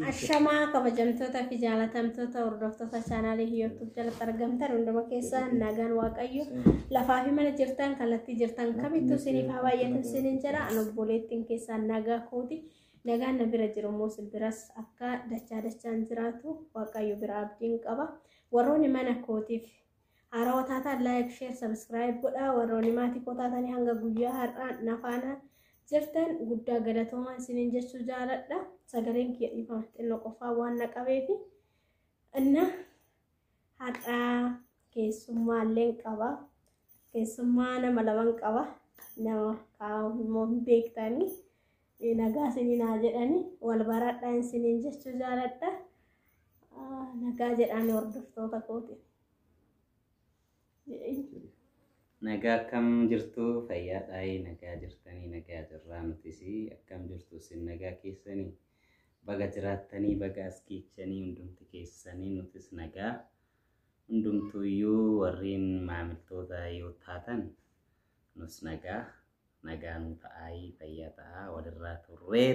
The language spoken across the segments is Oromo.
Ashamaa kabajamtoota fi jaalatamtoota hordoftoota chaanaalii YouTube jalatti argamtan hunduma keessan nagaan waaqayyo lafaa fi mana jirtan kallattii jirtan kamittuu isiniif haa baay'atu isiniin jedha an obboleettiin keessan nagaa kooti nagaan na bira jiru immoo silbiras akka dachaan jiraatu waaqayyo bira abdiin qaba warroonni mana kootiif haarawaa taataan like share subscribe godhaa warroonni maatii koo taatanii hanga guyyaa har'aa nafaana jirtan guddaa galatoomaa isiniin jechuu jaaladha sagaleen kiyya dhiifama xinnoo qofaa waan naqabeefi inna har'aa keessummaalleen qaba keessummaa nama laman qaba nama kaa'ummoo beektanii nagaa isiniin haa jedhanii wal baradhaa isiniin jechuu jaaladha nagaa jedhanii hordoftoota kooti. Nagaa akkam jirtu fayyaadhaa nagaa jirtanii nagaa jirraa nutis akkam jirtu sin nagaa keessanii baga jiraattanii baga as geechanii hundumti keessanii nutis nagaa hundumtuyyuu warreen maamiltoota yoo taatan nus nagaa nu ta'aa fayyaa ta'aa walirraa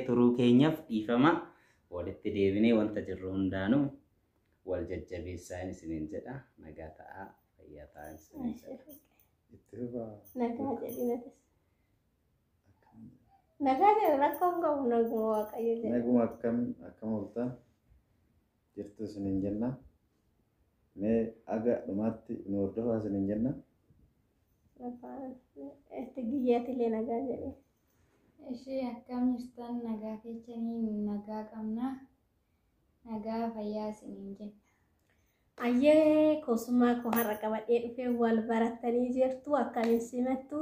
turuu keenyaaf dhiifama walitti deebinee wanta jirru hundaanuu wal jajjabeessaa isiniin jedha nagaa ta'aa fayyaa ta'aa isiniin jedha. Nagaa jedhinatis. Nagaa jedhu rakkoon qabu naguma waaqayyo jedhu. Naguma akkam ooltan jirtu isiniin jenna. Mee aga dhumaatti nu hordofaa isiniin jenna. Itti guyyaatilee nagaa jedhe. Ishee akkam jirtan nagaa keessanii nagaa qabna. Nagaa fayyaa isiniin jenna. Ayyee kosummaa koo har'a qabadhee dhufee wal barattanii jirtu akkamiin simattu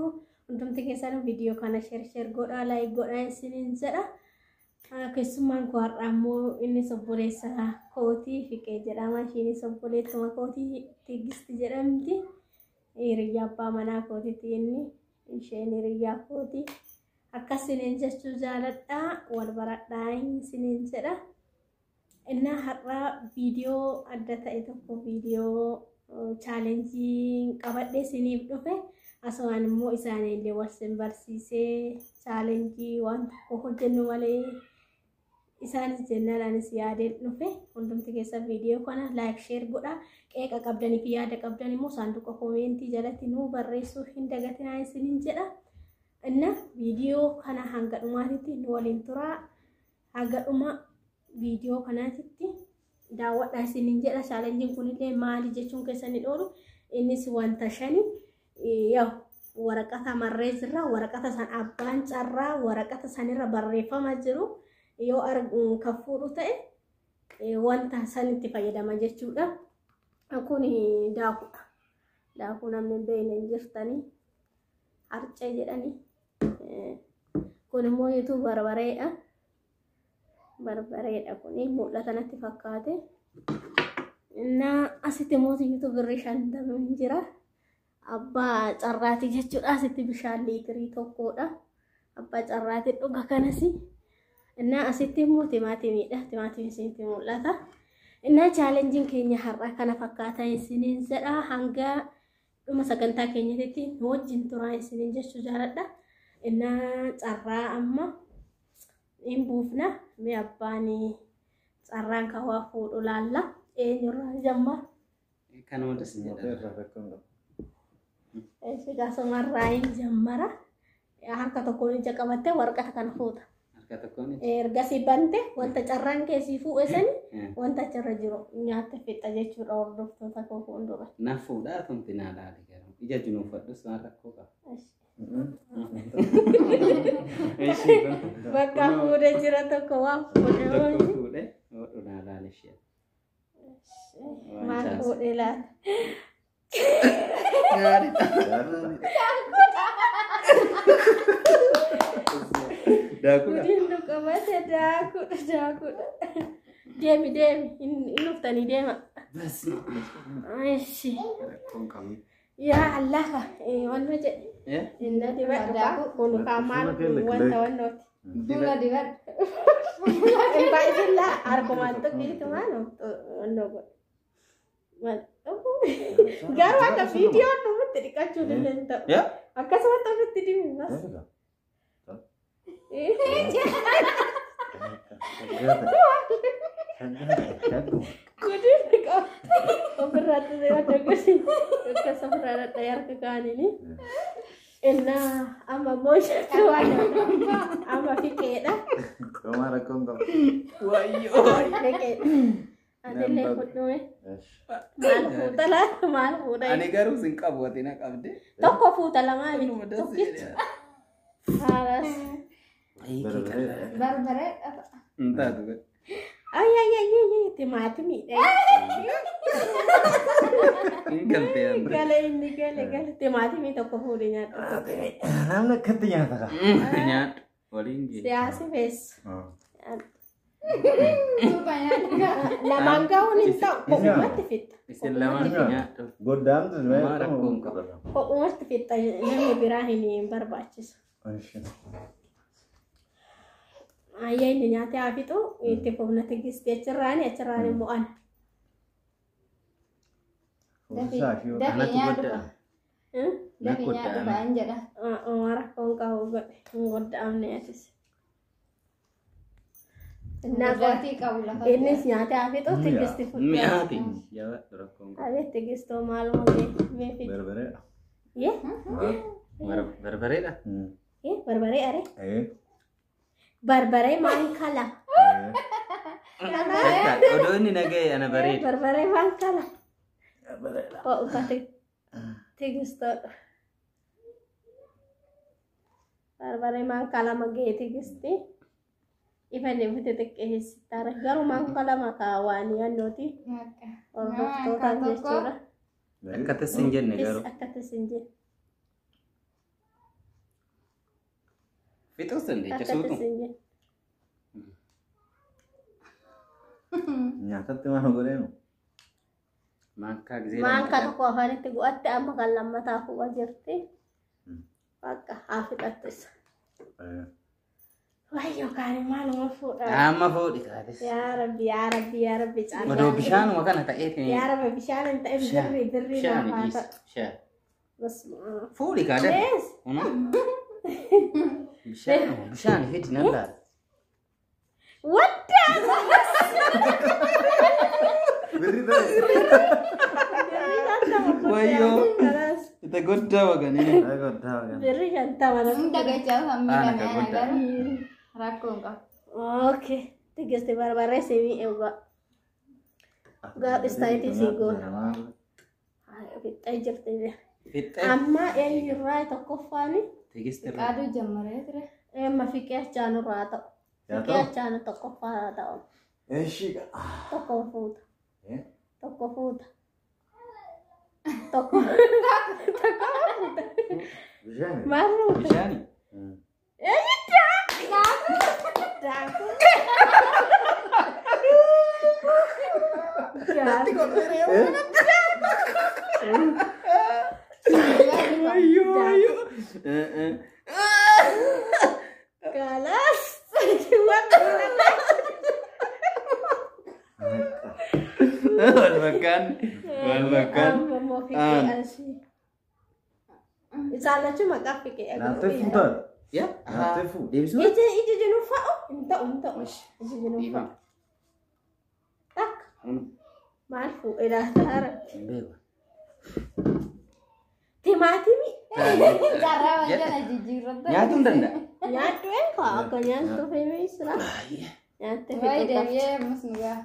hundumti keessan viidiyoo kana share godhaa like godhaa isiniin jedha keessummaan koo har'a ammoo inni obboleessa kootii Fiqee jedhama ishiinis obboleettuma kootii Tigisti jedhamti hiriyyaa abbaa manaa kootiiti inni isheen hiriyyaa kootii akkasiniin jechuu jaaladha wal baradhaa isiniin jedha. Inna har'a viidiyoo adda ta'e tokko viidiyoo chaalenjii qabadhee isiniif dhufe aswaan immoo isaaniillee wal barsiisee chaalenjii waan tokko hojjennu malee isaanis jennaan anis yaadeen dhufe hundumti keessa viidiyoo kana like share godhaa qeeqa qabdanii fi yaada qabdan immoo saanduqa koomentii jalatti nuu barreessuu hin dagatinaa isiniin jedha. Inna viidiyoo kana hanga dhumaatitti nu waliin turaa hanga dhuma video kanatti daawwadhaa isiniin jedha chaalenjiin kunillee maali jechuun keessanii dhoolu innis wanta shani yaa waraqata marree jirra waraqata san abbaan carraa waraqata sanirra barreeffama jiru yoo kafuudhu ta'e wanta sanitti fayyadama jechuudha kun daakudha daakuu namni beeyne jirtanii harcee jedhanii kun immoo YouTube barbareedha. Barbareedha kuni mul'ata natti fakkaate. Inna asitti mootii YouTube irra shantamuun jira. Abbaa carraati jechuudha asitti bishaan liitirii tokkodha. Abbaa carraati dhuga kanasi. Inna asitti immoo timaatimiidha. Timaatimiin isinitti mul'ata. Inna chaalenjiin keenya har'a kana fakkaata isiniin jedha hanga dhuma sagantaa keenyatti nu wajjin turaa isiniin jechuu jaaladha. Inna carraa amma in buufna me abbani sarran kawa fuudhu laalla eenyurraa jamma kan wanta sinjada sigaa somarraa in jammara harka tokkoon ija qabatte waraqata kana fuuta harka tokkoon ergasii bante wanta carraan keessii fuudhesani wanta achirra jiru nyaatte fixa jechuudha hordoftoota koo fuuldura na fuudhaa tumti naa laale garuu ija junuufadhus waan rakkoo qaba. Bakka fuudhee jira tokko waan fuudhee hodhunaa laale ishee maal fuudhee laale daakudha hindu qabate daakudha deemi hin dhuftanii deema ya Allah wanno jedhe inna dibadha kun kamaan wanta wannooti Fuula dibadha. Baay'ee argumaan tokkitu maano wanno garuu akka viidiyoon nutti dhiqachuu danda'u akkasumatti ofitti dimu Gudin kok. Berat tuh ada gusih. Kesempatan tayar ke kan ini. Enak ama bos tuan. Ama fikir dah. Kemana kau? Wayo. Fikir. Ada lekut tu Mal puta lah, mal puta. Ani garu singka buat ini kabde. Toko puta lah mami. Anu ada sih. Haras. Barbare apa? Entah tuh kan. Ay, timati mi. Ini gantian. Gale. Timati mi toko pudinya. Namanya ketinya tak? Nyat. Walingi. Siasi bes. Banyak juga. Na mangga unin tau. Kok mati fit. Istilah mana tuh. Godam tu Marah sebenarnya. kong. Kok mati fit ini birahin ni barbacis. Ayah ini nyati api tu, itu pun nanti kita cerani muan. Dapinya ada. Dapinya ada banyak dah. Marah kau godam ni asis. Nah, Berarti kau lah. ini nyati api tu tigis tu. Miati. Jawa terkong. Abi tigis tu malu me fit. Berbeda. Ye? Berbere dah. Ye, barbare are. Barbare mangkala. Odo ini nage anak bare. Barbare mangkala. Oh, pasti tigis tu. Barbare mangkala mage tigis ti. Iban ni betul tak tarah garu mangkala makawani anoti. Orang tu kan jecura. Kata senjen nih garu. Kata senjen. Itu sendiri Kata cesutu. senjen. Nyata tu mana goreng? Maka gila. Mangka tu kau hari tu gua ada makan lama tahu wajar ti. Pakai hafid atas. Wah, yo kan malu ngafu. Ama fu di katis. Ya Rabbi. Odo bishan makan tak ini. Ya Rabbi bishan ente berri Shan lah. is. Shan. Bas. Fu di katis. Yes. Ono. Bishan hit nanda. What? Berita. Wayo. Kita goda wagan ini. Aku tahu kan. Berri janta mana? Minta kecil sama Anak nenek kegoda. kan. Rakung kau. Oke. Tiga ste barbare semi juga. Gak istirahat di sigo. Ayo kita ajar tadi. Fit. Amma yang yurai toko fani. Tigis ter. Kado jam mereka. Mafikir chanu rato. Fikir chanu toko fata. Shika. Toko food. Eh? Toko food. Toko. Bisa. Maru. Bishan. Daku. Nanti kok lere. Ayo. Galas. Cuman. Wal makan. Mau fikir sih. Isala cuma kak fikir. Nanti futar. Ya. Nanti fu. Dia bisa. Ije jenufa. Untuk. Ije jenufa. Tak. Marfu ilah tahara. Bewa. Timatimi. Cara aja lah jujur. Nyatu ndanda. Nyatu kok aku nyatu femis lah. Nyatu Wah, fitu. dia mas nggak.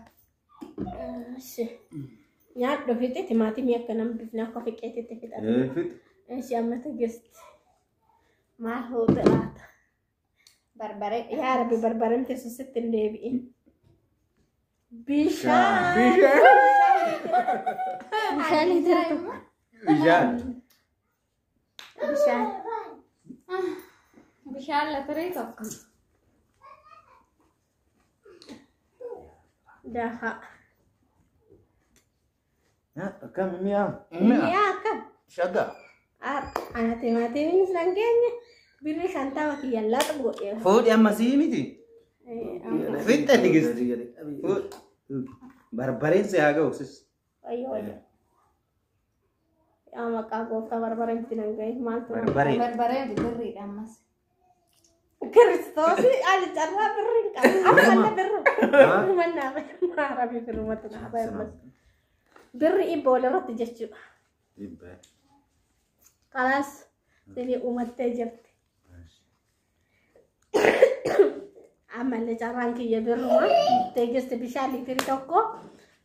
Nyatu fitu timatimi akan nambifna ko fikir itu fitu. Fit. Siapa tu guest. Marfu telat. Barbare. Ya Rabbi barbaran kesusitin debi. Bisa. Bisa itu. Bisa. Bisa. Bisa lah terus kok. Dah. Ya, akan mimiam. Iya kan. Syaga. Anak timati ini selangkanya. Biri santa waktu yalla tu gue ya. Food yang masih ini sih. Fit tigis. Food. Barbarin saya agak khusus. Ayo. Ya maka aku kabar bareng tinanggai mantu. Barbarin. Barbare diberi kan mas. Kiristoosii ani carraa birri hin qabu. Amma birri. Mannaa maarabii birri mata naa baay'ee. Birri dhibba walirratti jechuudha. Dhibba. Kalaas sini uumattee jirti. Ammallee carraan kiyya birruma teegiste bishaan liitirii tokko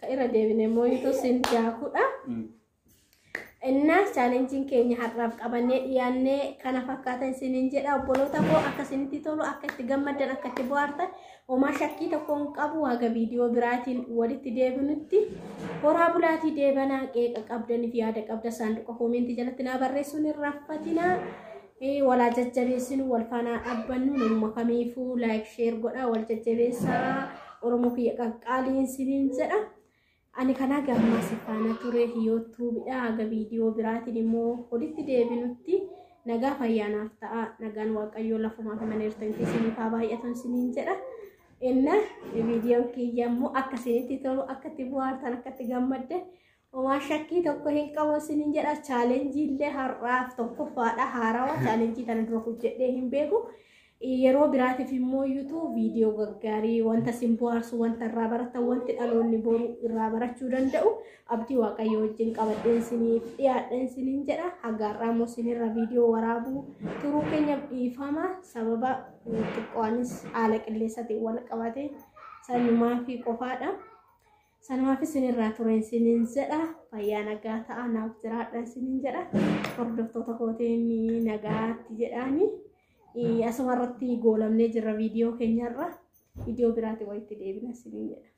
ka irra deebine mooyitu sin jaakudha. Innas challenging keenya har'aaf qabannee dhiyaannee kana fakkaatan sinin jedha obboloota koo akka isinitti tolu akka itti gammaddan akka itti bohaartan homaa shakkii tokko hin qabu haga viidiyoo biraatiin walitti deebinutti horaa bulaatii deebanaa qeeqa qabdaniif yaada qabda saanduqa koomentii jalatti naa barreessuun hin raffatinaa walaa jajjabeessinu wal faanaa dhaabbannu namuma kamiifuu laayik sheer godhaa wal jajjabeessaa oromoo kiyya qaqqaaliin sinin jedha. Ani kana gammaa sifaana ture YouTube haga viidiyoo biraatiin immoo walitti deebinutti nagaa fayyaanaaf ta'a nagaan waaqayyoo lafumaa fi maneertantii isiniif haa baay'atan isiniin jedha. Inna viidiyoon kiyya immoo akka isinitti tolu akka itti bohaartan akka itti gammaddan homaa shakkii tokko hin qabu isiniin jedha. Chaalenjii illee har'aaf tokkoffaadha haarawaa chaalenjii tana dura hojjedhee hin beeku. Yeroo biraatiif immoo YouTube viidiyoo gaggaarii wanta sin bohaarsu wanta irraa baratan wanti dhaloonni boru irraa barachuu danda'u abdii waaqayyoo wajjin qabadheen isiniif dhiyaadheen isiniin jedha. Hagaarraa immoo isinirra viidiyoo waraabuu turuu keenya dhiifama sababa xiqqoonis haala qilleensaatiin wal qabate sanumaa fi qofaadha. Sanumaaf isinirraa tureen isiniin jedha. Fayyaa nagaa ta'a naaf jiraadha isiniin jedha. Hordoftoota kootiin nagaatti jedhaani. Asumarratti goolamnee jirra viidiyoo keenyarra viidiyoo biraatti walitti deebina isiniin jedha.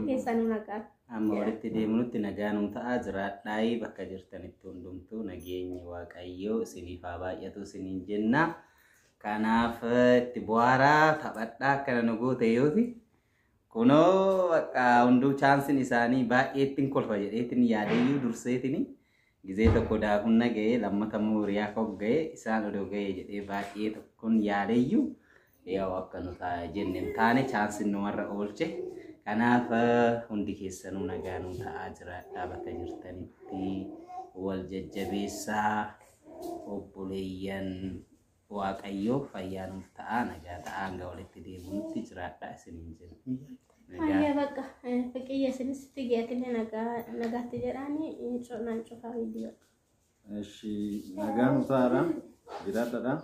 Keessanuu nagaa. Amma walitti deebinutti nagaa nuu ta'aa jiraadhaa bakka jirtanitti hundumtuu nageenyi waaqayyoo isiniif haa baay'atu isiniin jenna. Kanaaf itti bohaaraa taphadhaa akkana nu goote yooti. Kunoo bakka hunduu chaansiin isaanii baay'ee ittiin kolfa jedheetiin yaadayyuu durseetiin. Gizee tokko daakun nagahee lammata muuriyaa koggahee isaan odoo gahee jedhee baay'ee tokkoon yaadayyuu yoo akka nu jenneen taane chaansiin numarra oolche. Kanaaf hundi keessanuu nagaa nuu ta'aa jiraadhaa bakka jirtanitti wal jajjabeessaa obboleeyyan waaqayyoo fayyaa nuuf ta'aa nagaa ta'aa hanga walitti deebinutti jiraadhaa isiniin jenna. Ayya bakka fakkii isinitti geetine nagaatti jedhaani cunaan cufaa viidiyoo. Eshi nagaan utaara jiraadha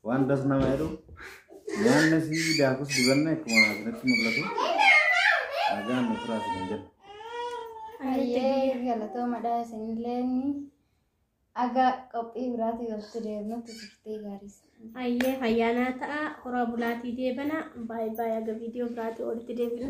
waan das nama jedhu nyaanni si daakus dibanna akkuma asirratti mul'atu nagaan utraa si hin jedhu. Ayyee galatoomadha isinillee aga qophii biraatti walitti deebinutti turtii gaarii. Ayyee fayyaanaa ta'a horaa bulaatii deebana baay'ee aga viidiyoo biraatti walitti deebinu.